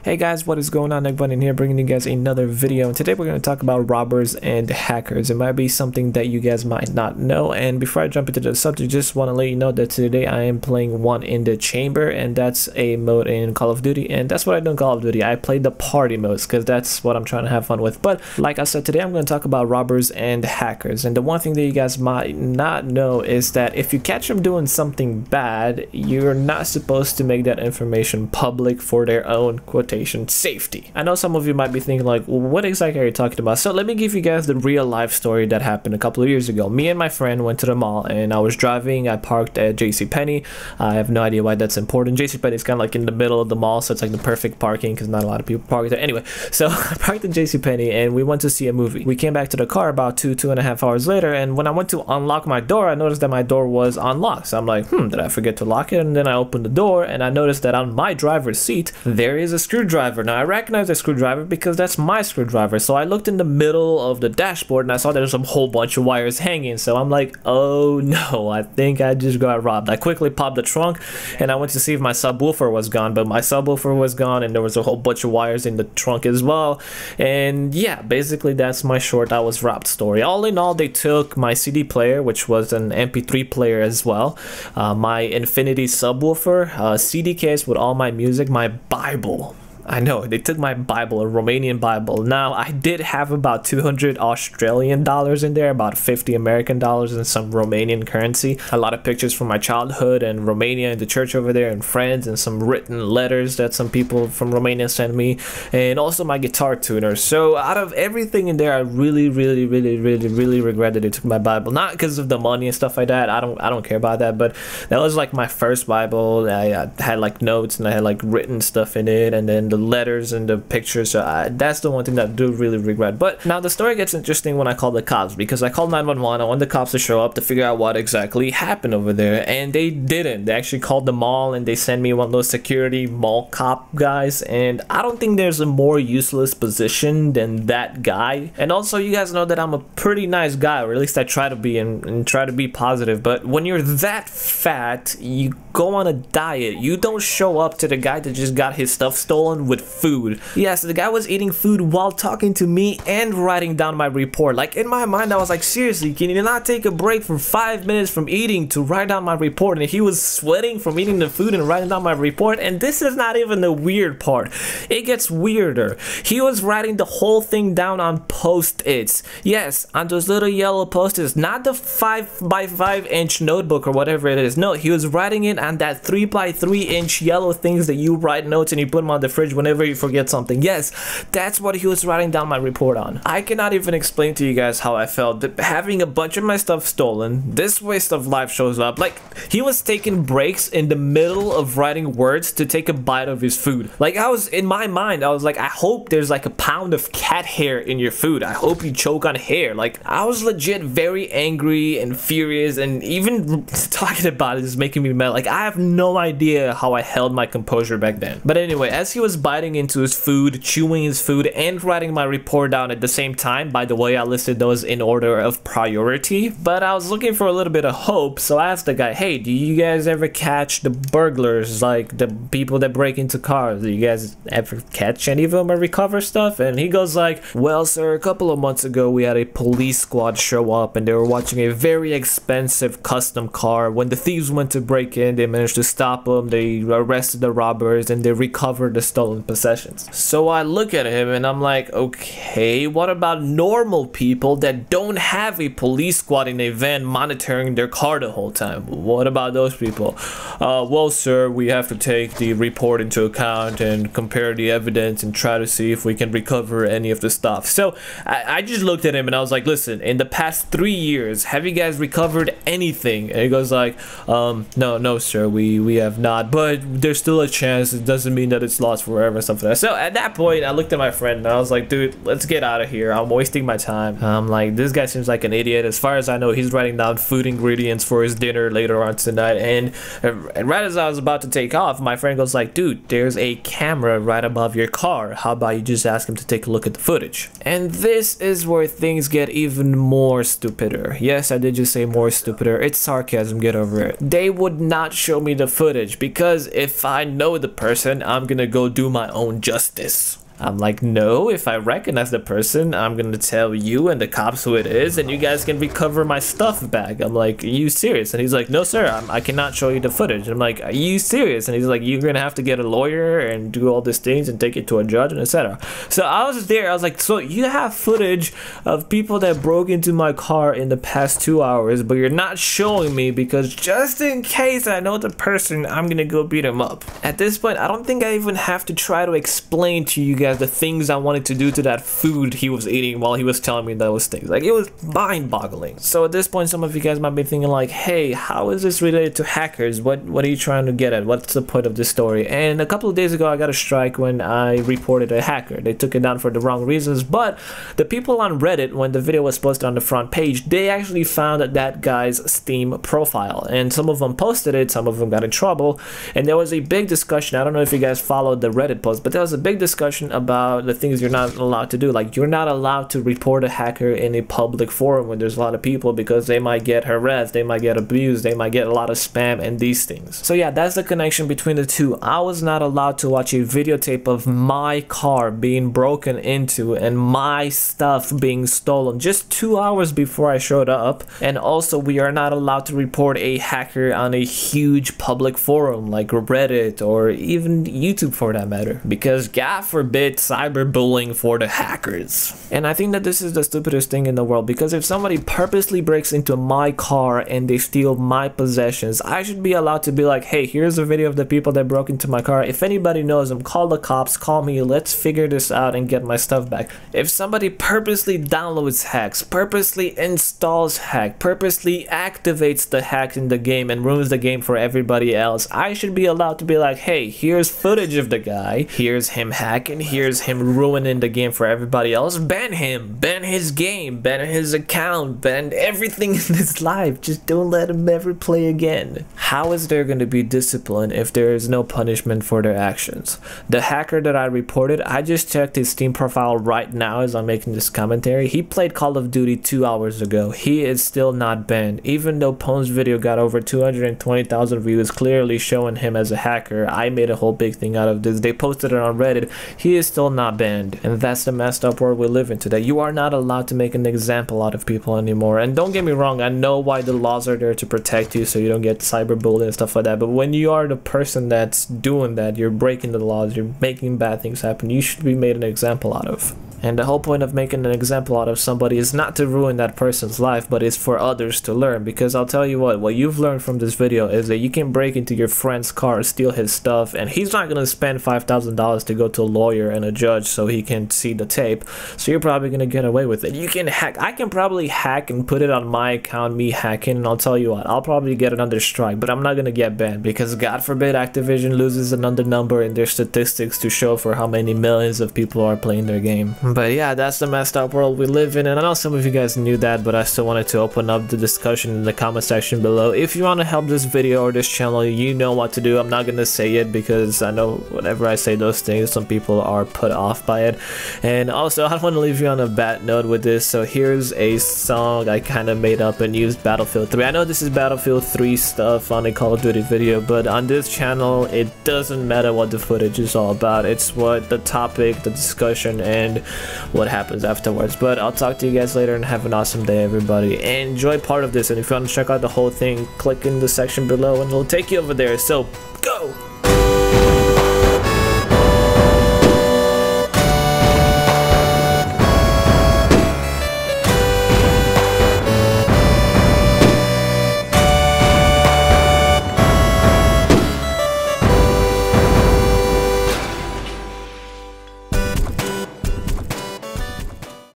Hey guys, what is going on? Everyone in here bringing you guys another video, and today we're going to talk about robbers and hackers. It might be something that you guys might not know, and before I jump into the subject, just want to let you know that today I am playing One in the Chamber, and that's a mode in Call of Duty, and that's what I do in Call of Duty. I play the party modes because that's what I'm trying to have fun with. But like I said, today I'm going to talk about robbers and hackers, and the one thing that you guys might not know is that if you catch them doing something bad, you're not supposed to make that information public for their own quotation safety. I know some of you might be thinking like, well, what exactly are you talking about? So let me give you guys the real life story that happened a couple of years ago. Me and my friend went to the mall, and I was driving. I parked at JCPenney. I have no idea why that's important. JCPenney is kind of like in the middle of the mall, so it's like the perfect parking because not a lot of people park there. Anyway, so I parked at JCPenney and we went to see a movie. We came back to the car about two and a half hours later, and when I went to unlock my door, I noticed that my door was unlocked. So I'm like, did I forget to lock it? And then I opened the door and I noticed that on my driver's seat there is a screwdriver. Now I recognize the screwdriver because that's my screwdriver. So I looked in the middle of the dashboard and I saw there's a whole bunch of wires hanging. So I'm like, oh no, I think I just got robbed. I quickly popped the trunk and I went to see if my subwoofer was gone, but my subwoofer was gone and there was a whole bunch of wires in the trunk as well. And yeah, basically that's my short I was robbed story. All in all, they took my CD player, which was an MP3 player as well, my Infinity subwoofer, CD case with all my music, my Bible. I know, they took my Bible, a Romanian Bible. Now, I did have about 200 Australian dollars in there, about 50 American dollars and some Romanian currency. A lot of pictures from my childhood and Romania and the church over there and friends, and some written letters that some people from Romania sent me, and also my guitar tuner. So out of everything in there, I really regret that they took my Bible. Not because of the money and stuff like that. I don't care about that, but that was like my first Bible. I had like notes and I had like written stuff in it, and then the letters and the pictures. So that's the one thing that I do really regret. But now the story gets interesting when I call the cops, because I called 911. I want the cops to show up to figure out what exactly happened over there, and they didn't. They actually called the mall and they sent me one of those security mall cop guys, and I don't think there's a more useless position than that guy. And also, you guys know that I'm a pretty nice guy, or at least I try to be, and try to be positive. But when you're that fat, you go on a diet, you don't show up to the guy that just got his stuff stolen with food. Yeah, so the guy was eating food while talking to me and writing down my report. Like, in my mind, I was like, seriously, can you not take a break for 5 minutes from eating to write down my report? And he was sweating from eating the food and writing down my report. And this is not even the weird part. It gets weirder. He was writing the whole thing down on post-its. Yes, on those little yellow post-its, not the 5x5-inch notebook or whatever it is. No, he was writing it on that 3x3-inch yellow things that you write notes and you put them on the fridge whenever you forget something. Yes, that's what he was writing down my report on. I cannot even explain to you guys how I felt having a bunch of my stuff stolen. This waste of life shows up. Like, he was taking breaks in the middle of writing words to take a bite of his food. Like, I was, in my mind, I was like, I hope there's like a pound of cat hair in your food. I hope you choke on hair. Like, I was legit very angry and furious, and even talking about it is making me mad. Like, I have no idea how I held my composure back then. But anyway, as he was biting into his food, chewing his food, and writing my report down at the same time. By the way, I listed those in order of priority, but I was looking for a little bit of hope, so I asked the guy, hey, do you guys ever catch the burglars, like the people that break into cars? Do you guys ever catch any of them or recover stuff? And he goes like, well, sir, a couple of months ago we had a police squad show up and they were watching a very expensive custom car. When the thieves went to break in, they managed to stop them, they arrested the robbers, and they recovered the stolen possessions. So I look at him and I'm like, okay, what about normal people that don't have a police squad in a van monitoring their car the whole time? What about those people? Well, sir, we have to take the report into account and compare the evidence and try to see if we can recover any of the stuff. So I just looked at him and I was like, listen, in the past 3 years, have you guys recovered anything? And he goes like, no, sir, we have not, but there's still a chance. It doesn't mean that it's lost forever and stuff like that. So at that point, I looked at my friend and I was like, dude, let's get out of here. I'm wasting my time. I'm like, this guy seems like an idiot. As far as I know, he's writing down food ingredients for his dinner later on tonight. And right as I was about to take off, my friend goes like, dude, there's a camera right above your car. How about you just ask him to take a look at the footage? And this is where things get even more stupider. Yes, I did just say more stupider. It's sarcasm, get over it. They would not show me the footage because if I know the person, I'm gonna go do do my own justice. I'm like, no, if I recognize the person, I'm gonna tell you and the cops who it is, and you guys can recover my stuff back. I'm like, are you serious? And he's like, no sir, I cannot show you the footage. I'm like, are you serious? And he's like, you're gonna have to get a lawyer and do all these things and take it to a judge and etc. So I was there, I was like, so you have footage of people that broke into my car in the past 2 hours, but you're not showing me because just in case I know the person, I'm gonna go beat him up. At this point, I don't think I even have to try to explain to you guys the things I wanted to do to that food he was eating while he was telling me those things. Like, it was mind-boggling. So at this point, some of you guys might be thinking like, hey, how is this related to hackers? What are you trying to get at? What's the point of this story? And a couple of days ago, I got a strike when I reported a hacker. They took it down for the wrong reasons, but the people on Reddit, when the video was posted on the front page, they actually found that guy's Steam profile, and some of them posted it, some of them got in trouble, and there was a big discussion. I don't know if you guys followed the Reddit post, but there was a big discussion about the things you're not allowed to do. Like, you're not allowed to report a hacker in a public forum when there's a lot of people, because they might get harassed, they might get abused, they might get a lot of spam and these things. So yeah, that's the connection between the two. I was not allowed to watch a videotape of my car being broken into and my stuff being stolen just 2 hours before I showed up. And also, we are not allowed to report a hacker on a huge public forum like Reddit or even YouTube for that matter, because God forbid cyberbullying for the hackers. And I think that this is the stupidest thing in the world, because if somebody purposely breaks into my car and they steal my possessions, I should be allowed to be like, hey, here's a video of the people that broke into my car. If anybody knows them, call the cops, call me, let's figure this out and get my stuff back. If somebody purposely downloads hacks, purposely installs hack, purposely activates the hack in the game and ruins the game for everybody else, I should be allowed to be like, hey, here's footage of the guy, here's him hacking, here's him ruining the game for everybody else. Ban him, ban his game, ban his account, ban everything in his life. Just don't let him ever play again. How is there going to be discipline if there is no punishment for their actions? The hacker that I reported, I just checked his Steam profile right now as I'm making this commentary. He played Call of Duty 2 hours ago. He is still not banned, even though Pone's video got over 220,000 views, clearly showing him as a hacker. I made a whole big thing out of this. They posted it on Reddit. He is still not banned, and that's the messed up world we live in today. You are not allowed to make an example out of people anymore. And don't get me wrong, I know why the laws are there to protect you so you don't get cyberbullying and stuff like that, but when you are the person that's doing that, you're breaking the laws, you're making bad things happen, you should be made an example out of. And the whole point of making an example out of somebody is not to ruin that person's life, but it's for others to learn. Because I'll tell you what you've learned from this video is that you can break into your friend's car, steal his stuff, and he's not going to spend $5,000 to go to a lawyer and a judge so he can see the tape. So you're probably going to get away with it. You can hack. I can probably hack and put it on my account, me hacking, and I'll tell you what, I'll probably get another strike, but I'm not going to get banned, because God forbid Activision loses another number in their statistics to show for how many millions of people are playing their game. But yeah, that's the messed up world we live in, and I know some of you guys knew that, but I still wanted to open up the discussion in the comment section below. If you want to help this video or this channel, you know what to do. I'm not gonna say it because I know whenever I say those things, some people are put off by it. And also, I don't want to leave you on a bad note with this, so here's a song I kind of made up and used Battlefield 3. I know this is Battlefield 3 stuff on a Call of Duty video, but on this channel, it doesn't matter what the footage is all about. It's what the topic, the discussion, and what happens afterwards. But I'll talk to you guys later, and have an awesome day, everybody. Enjoy part of this, and if you want to check out the whole thing, click in the section below and it'll take you over there. So go!